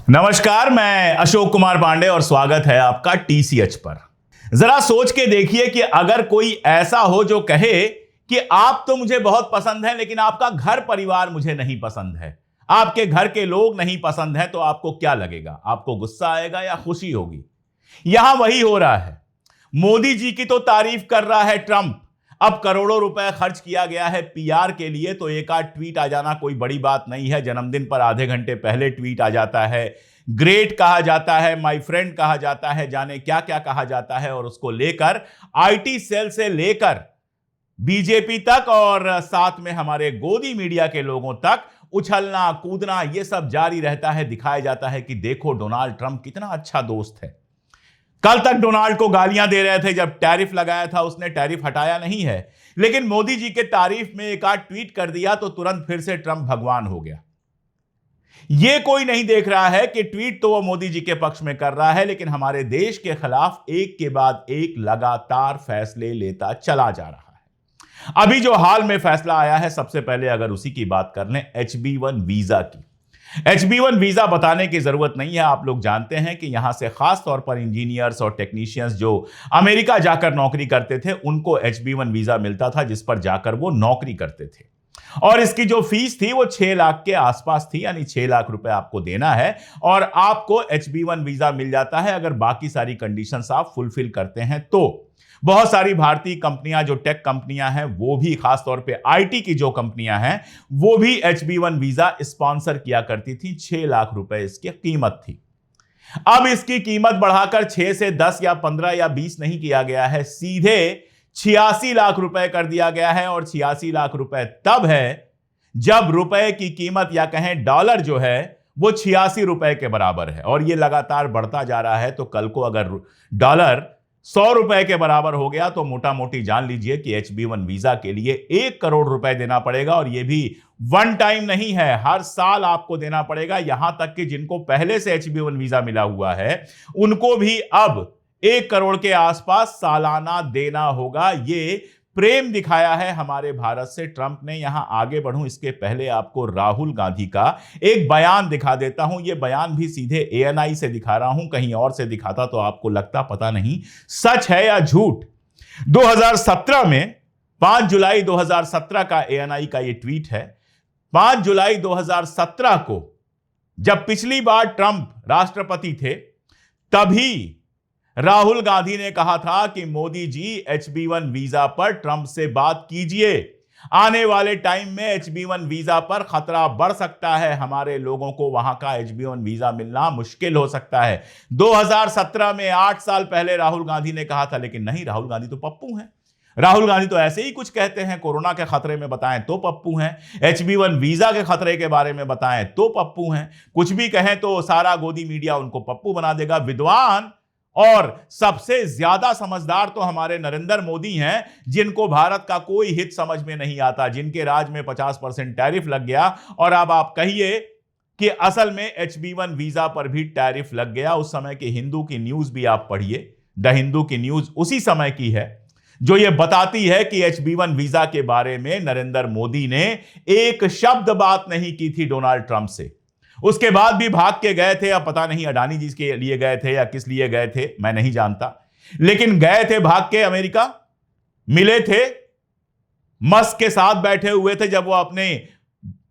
नमस्कार, मैं अशोक कुमार पांडे और स्वागत है आपका टीसीएच पर। जरा सोच के देखिए कि अगर कोई ऐसा हो जो कहे कि आप तो मुझे बहुत पसंद हैं लेकिन आपका घर परिवार मुझे नहीं पसंद है, आपके घर के लोग नहीं पसंद हैं, तो आपको क्या लगेगा? आपको गुस्सा आएगा या खुशी होगी? यहां वही हो रहा है। मोदी जी की तो तारीफ कर रहा है ट्रंप। अब करोड़ों रुपए खर्च किया गया है पीआर के लिए, तो एक आध ट्वीट आ जाना कोई बड़ी बात नहीं है। जन्मदिन पर आधे घंटे पहले ट्वीट आ जाता है, ग्रेट कहा जाता है, माय फ्रेंड कहा जाता है, जाने क्या क्या कहा जाता है। और उसको लेकर आईटी सेल से लेकर बीजेपी तक और साथ में हमारे गोदी मीडिया के लोगों तक उछलना कूदना यह सब जारी रहता है। दिखाया जाता है कि देखो डोनाल्ड ट्रंप कितना अच्छा दोस्त है। कल तक डोनाल्ड को गालियां दे रहे थे, जब टैरिफ लगाया था उसने टैरिफ हटाया नहीं है, लेकिन मोदी जी के तारीफ में एक आध ट्वीट कर दिया तो तुरंत फिर से ट्रंप भगवान हो गया। यह कोई नहीं देख रहा है कि ट्वीट तो वो मोदी जी के पक्ष में कर रहा है, लेकिन हमारे देश के खिलाफ एक के बाद एक लगातार फैसले लेता चला जा रहा है। अभी जो हाल में फैसला आया है, सबसे पहले अगर उसी की बात कर लें, HB1 वीजा की। HB1 वीजा बताने की जरूरत नहीं है, आप लोग जानते हैं कि यहां से खास तौर पर इंजीनियर्स और टेक्नीशियंस जो अमेरिका जाकर नौकरी करते थे उनको HB1 वीजा मिलता था, जिस पर जाकर वो नौकरी करते थे। और इसकी जो फीस थी वो 6 लाख के आसपास थी, यानी 6 लाख रुपए आपको देना है और आपको HB1 वीजा मिल जाता है अगर बाकी सारी कंडीशंस आप फुलफिल करते हैं तो। बहुत सारी भारतीय कंपनियां, जो टेक कंपनियां हैं, वो भी खासतौर पे आईटी की जो कंपनियां हैं, वो भी HB1 वीजा स्पॉन्सर किया करती थी। 6 लाख रुपए इसकी कीमत थी। अब इसकी कीमत बढ़ाकर 6 से 10 या 15 या 20 नहीं किया गया है, सीधे 86 लाख रुपए कर दिया गया है। और 86 लाख रुपए तब है जब रुपए की कीमत या कहें डॉलर जो है वो 86 रुपए के बराबर है, और ये लगातार बढ़ता जा रहा है। तो कल को अगर डॉलर 100 रुपए के बराबर हो गया तो मोटा मोटी जान लीजिए कि HB1 वीजा के लिए 1 करोड़ रुपए देना पड़ेगा। और यह भी वन टाइम नहीं है, हर साल आपको देना पड़ेगा। यहां तक कि जिनको पहले से HB1 वीजा मिला हुआ है उनको भी अब 1 करोड़ के आसपास सालाना देना होगा। ये प्रेम दिखाया है हमारे भारत से ट्रंप ने। यहां आगे बढ़ूं इसके पहले आपको राहुल गांधी का एक बयान दिखा देता हूं। यह बयान भी सीधे ANI से दिखा रहा हूं, कहीं और से दिखाता तो आपको लगता पता नहीं सच है या झूठ। 2017 में 5 जुलाई 2017 का ANI का यह ट्वीट है। 5 जुलाई 2017 को जब पिछली बार ट्रंप राष्ट्रपति थे, तभी राहुल गांधी ने कहा था कि मोदी जी HB1 वीजा पर ट्रंप से बात कीजिए। आने वाले टाइम में HB1 वीजा पर खतरा बढ़ सकता है, हमारे लोगों को वहां का HB1 वीजा मिलना मुश्किल हो सकता है। 2017 में 8 साल पहले राहुल गांधी ने कहा था, लेकिन नहीं, राहुल गांधी तो पप्पू हैं। राहुल गांधी तो ऐसे ही कुछ कहते हैं, कोरोना के खतरे में बताएं तो पप्पू हैं, HB1 वीजा के खतरे के बारे में बताएं तो पप्पू हैं, कुछ भी कहें तो सारा गोदी मीडिया उनको पप्पू बना देगा। विद्वान और सबसे ज्यादा समझदार तो हमारे नरेंद्र मोदी हैं, जिनको भारत का कोई हित समझ में नहीं आता, जिनके राज में 50% टैरिफ लग गया। और अब आप कहिए कि असल में HB1 वीजा पर भी टैरिफ लग गया। उस समय के हिंदू की न्यूज भी आप पढ़िए, द हिंदू की न्यूज उसी समय की है जो यह बताती है कि HB1 वीजा के बारे में नरेंद्र मोदी ने एक शब्द बात नहीं की थी डोनाल्ड ट्रंप से। उसके बाद भी भाग के गए थे। अब पता नहीं अडानी जी के लिए गए थे या किस लिए गए थे, मैं नहीं जानता, लेकिन गए थे भाग के अमेरिका, मिले थे, मस्क के साथ बैठे हुए थे जब वो अपने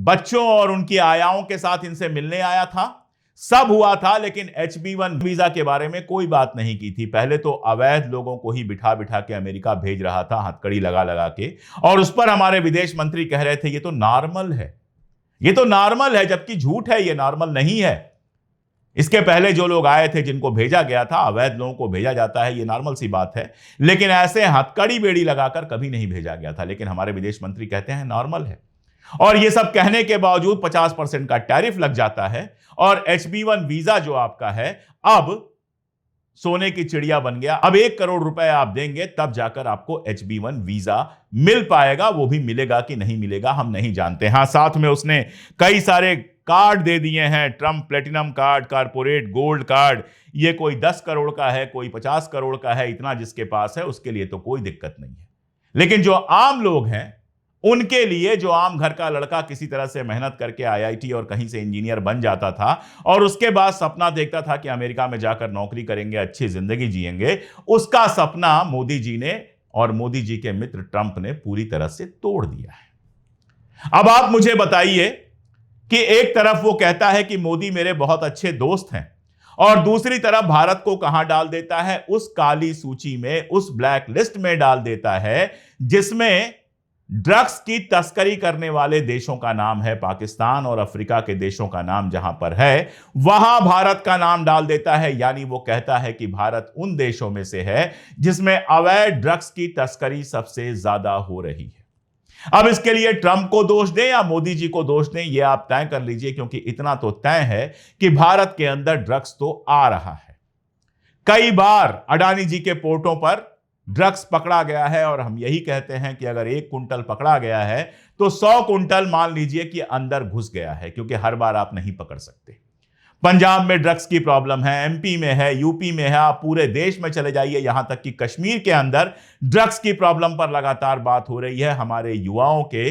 बच्चों और उनकी आयाओं के साथ इनसे मिलने आया था। सब हुआ था, लेकिन HB1 वीजा के बारे में कोई बात नहीं की थी। पहले तो अवैध लोगों को ही बिठा बिठा के अमेरिका भेज रहा था, हथकड़ी लगा लगा के, और उस पर हमारे विदेश मंत्री कह रहे थे ये तो नॉर्मल है, ये तो नॉर्मल है, जबकि झूठ है, ये नॉर्मल नहीं है। इसके पहले जो लोग आए थे जिनको भेजा गया था, अवैध लोगों को भेजा जाता है, ये नॉर्मल सी बात है, लेकिन ऐसे हथकड़ी बेड़ी लगाकर कभी नहीं भेजा गया था। लेकिन हमारे विदेश मंत्री कहते हैं नॉर्मल है। और ये सब कहने के बावजूद 50% का टैरिफ लग जाता है और HB1 वीजा जो आपका है अब सोने की चिड़िया बन गया। अब 1 करोड़ रुपए आप देंगे तब जाकर आपको HB1 वीजा मिल पाएगा। वो भी मिलेगा कि नहीं मिलेगा हम नहीं जानते। हां, साथ में उसने कई सारे कार्ड दे दिए हैं, Trump platinum card, corporate gold card. ये कोई 10 करोड़ का है, कोई 50 करोड़ का है, इतना जिसके पास है उसके लिए तो कोई दिक्कत नहीं है। लेकिन जो आम लोग हैं, उनके लिए जो आम घर का लड़का किसी तरह से मेहनत करके आईआईटी और कहीं से इंजीनियर बन जाता था और उसके बाद सपना देखता था कि अमेरिका में जाकर नौकरी करेंगे, अच्छी जिंदगी जिएंगे, उसका सपना मोदी जी ने और मोदी जी के मित्र ट्रंप ने पूरी तरह से तोड़ दिया है। अब आप मुझे बताइए कि एक तरफ वो कहता है कि मोदी मेरे बहुत अच्छे दोस्त हैं और दूसरी तरफ भारत को कहां डाल देता है? उस काली सूची में, उस ब्लैक लिस्ट में डाल देता है जिसमें ड्रग्स की तस्करी करने वाले देशों का नाम है पाकिस्तान और अफ्रीका के देशों का नाम जहां पर है वहां भारत का नाम डाल देता है। यानी वो कहता है कि भारत उन देशों में से है जिसमें अवैध ड्रग्स की तस्करी सबसे ज्यादा हो रही है। अब इसके लिए ट्रंप को दोष दें या मोदी जी को दोष दें, यह आप तय कर लीजिए, क्योंकि इतना तो तय है कि भारत के अंदर ड्रग्स तो आ रहा है। कई बार अडानी जी के पोर्टों पर ड्रग्स पकड़ा गया है और हम यही कहते हैं कि अगर 1 कुंटल पकड़ा गया है तो 100 कुंटल मान लीजिए कि अंदर घुस गया है, क्योंकि हर बार आप नहीं पकड़ सकते। पंजाब में ड्रग्स की प्रॉब्लम है, एमपी में है, यूपी में है, आप पूरे देश में चले जाइए, यहां तक कि कश्मीर के अंदर ड्रग्स की प्रॉब्लम पर लगातार बात हो रही है। हमारे युवाओं के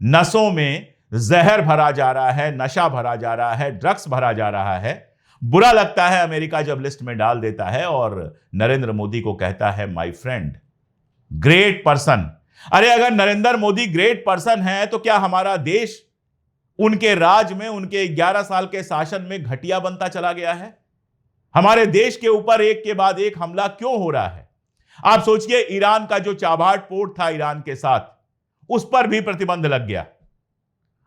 नसों में जहर भरा जा रहा है, नशा भरा जा रहा है, ड्रग्स भरा जा रहा है। बुरा लगता है अमेरिका जब लिस्ट में डाल देता है और नरेंद्र मोदी को कहता है माय फ्रेंड, ग्रेट पर्सन। अरे अगर नरेंद्र मोदी ग्रेट पर्सन है तो क्या हमारा देश उनके राज में, उनके 11 साल के शासन में घटिया बनता चला गया है? हमारे देश के ऊपर एक के बाद एक हमला क्यों हो रहा है? आप सोचिए, ईरान का जो चाबहार पोर्ट था ईरान के साथ, उस पर भी प्रतिबंध लग गया।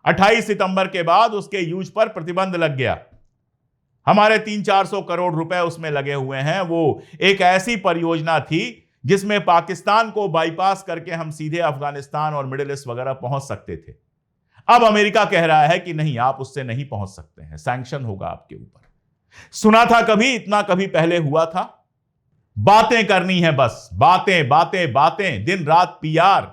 28 सितंबर के बाद उसके यूज पर प्रतिबंध लग गया। हमारे 300-400 करोड़ रुपए उसमें लगे हुए हैं। वो एक ऐसी परियोजना थी जिसमें पाकिस्तान को बाईपास करके हम सीधे अफगानिस्तान और मिडिल ईस्ट वगैरह पहुंच सकते थे। अब अमेरिका कह रहा है कि नहीं, आप उससे नहीं पहुंच सकते हैं, सैंक्शन होगा आपके ऊपर। सुना था कभी? इतना कभी पहले हुआ था? बातें करनी है बस, बातें बातें बातें, दिन रात पीआर।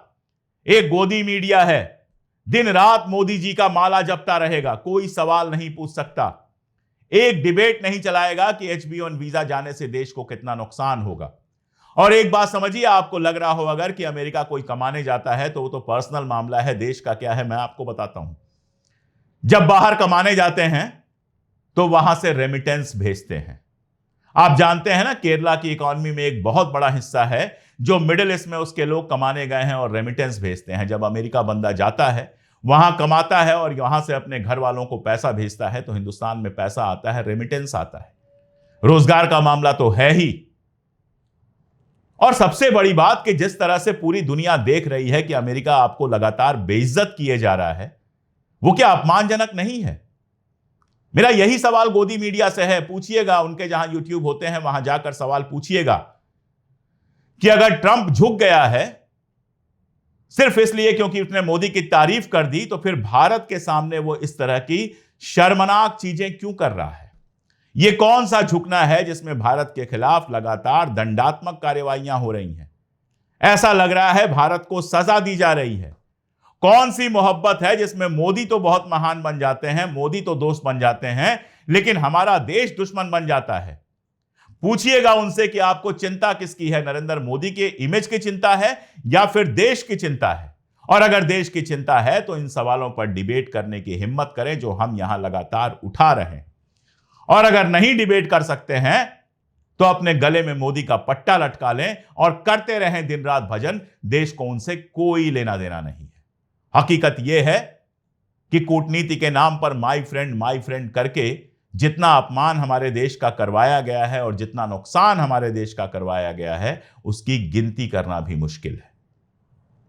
एक गोदी मीडिया है, दिन रात मोदी जी का माला जपता रहेगा, कोई सवाल नहीं पूछ सकता। एक डिबेट नहीं चलाएगा कि H1B वीजा जाने से देश को कितना नुकसान होगा। और एक बात समझिए, आपको लग रहा हो अगर कि अमेरिका कोई कमाने जाता है तो वो तो पर्सनल मामला है, देश का क्या है मैं आपको बताता हूं। जब बाहर कमाने जाते हैं तो वहां से रेमिटेंस भेजते हैं। आप जानते हैं ना, केरला की इकोनॉमी में एक बहुत बड़ा हिस्सा है जो मिडिल ईस्ट में उसके लोग कमाने गए हैं और रेमिटेंस भेजते हैं। जब अमेरिका बंदा जाता है, वहां कमाता है और यहां से अपने घर वालों को पैसा भेजता है तो हिंदुस्तान में पैसा आता है, रेमिटेंस आता है। रोजगार का मामला तो है ही। और सबसे बड़ी बात कि जिस तरह से पूरी दुनिया देख रही है कि अमेरिका आपको लगातार बेइज्जत किए जा रहा है, वो क्या अपमानजनक नहीं है? मेरा यही सवाल गोदी मीडिया से है। पूछिएगा, उनके जहां यूट्यूब होते हैं वहां जाकर सवाल पूछिएगा कि अगर ट्रंप झुक गया है सिर्फ इसलिए क्योंकि उसने मोदी की तारीफ कर दी, तो फिर भारत के सामने वो इस तरह की शर्मनाक चीजें क्यों कर रहा है? ये कौन सा झुकना है जिसमें भारत के खिलाफ लगातार दंडात्मक कार्रवाइयां हो रही हैं? ऐसा लग रहा है भारत को सजा दी जा रही है। कौन सी मोहब्बत है जिसमें मोदी तो बहुत महान बन जाते हैं, मोदी तो दोस्त बन जाते हैं, लेकिन हमारा देश दुश्मन बन जाता है? पूछिएगा उनसे कि आपको चिंता किसकी है, नरेंद्र मोदी के इमेज की चिंता है या फिर देश की चिंता है? और अगर देश की चिंता है तो इन सवालों पर डिबेट करने की हिम्मत करें जो हम यहां लगातार उठा रहे हैं। और अगर नहीं डिबेट कर सकते हैं तो अपने गले में मोदी का पट्टा लटका लें और करते रहें दिन रात भजन। देश को उनसे कोई लेना देना नहीं है। हकीकत यह है कि कूटनीति के नाम पर माई फ्रेंड करके जितना अपमान हमारे देश का करवाया गया है और जितना नुकसान हमारे देश का करवाया गया है, उसकी गिनती करना भी मुश्किल है।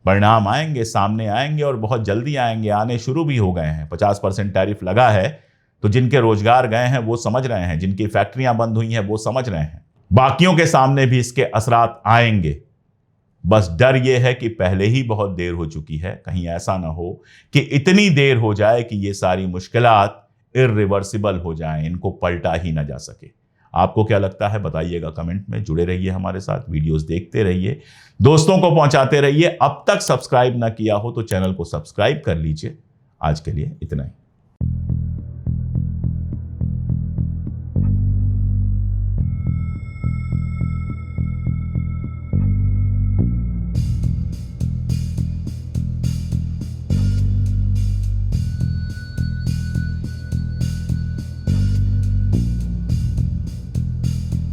परिणाम आएंगे, सामने आएंगे और बहुत जल्दी आएंगे, आने शुरू भी हो गए हैं। 50% टैरिफ लगा है तो जिनके रोजगार गए हैं वो समझ रहे हैं, जिनकी फैक्ट्रियां बंद हुई हैं वो समझ रहे हैं। बाकियों के सामने भी इसके असरात आएंगे। बस डर यह है कि पहले ही बहुत देर हो चुकी है, कहीं ऐसा ना हो कि इतनी देर हो जाए कि ये सारी मुश्किलात इर्रिवर्सिबल हो जाएं, इनको पलटा ही ना जा सके। आपको क्या लगता है बताइएगा कमेंट में। जुड़े रहिए हमारे साथ, वीडियोस देखते रहिए, दोस्तों को पहुंचाते रहिए। अब तक सब्सक्राइब ना किया हो तो चैनल को सब्सक्राइब कर लीजिए। आज के लिए इतना ही।